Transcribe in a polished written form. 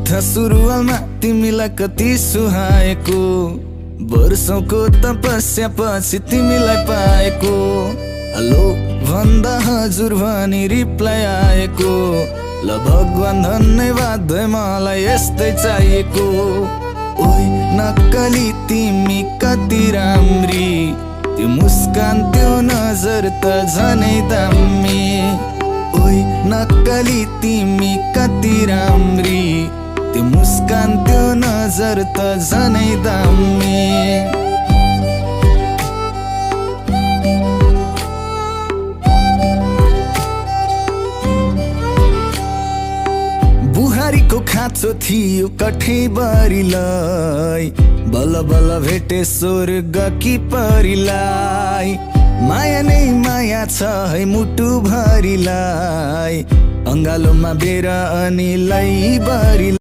था सुरुवालमा तिमीलाई कति सुहाएको, वर्षौंको तपस्या पछि तिमीलाई पाएको। हेलो भन्दा हजुर भनी रिप्लाई आएको, ल भगवान धन्यवाद है मलाई यस्तै चाहिएको। ओइ नक्कली तिमी कति राम्री, त्यो मुस्कान त्यो नजर त झनै दामी। ओइ नक्कली तिमी कति राम्री, त्यो मुस्कान त्यो नजर त झनै दामी। बुहारीको खाँचो थियो कठैबरीलाई, बल्ल बल्ल भेटे स्वर्ग कि परीलाई। माया नै माया छ है मुटु भरिलाई, अङ्गालोमा बेर अनि लैबरी।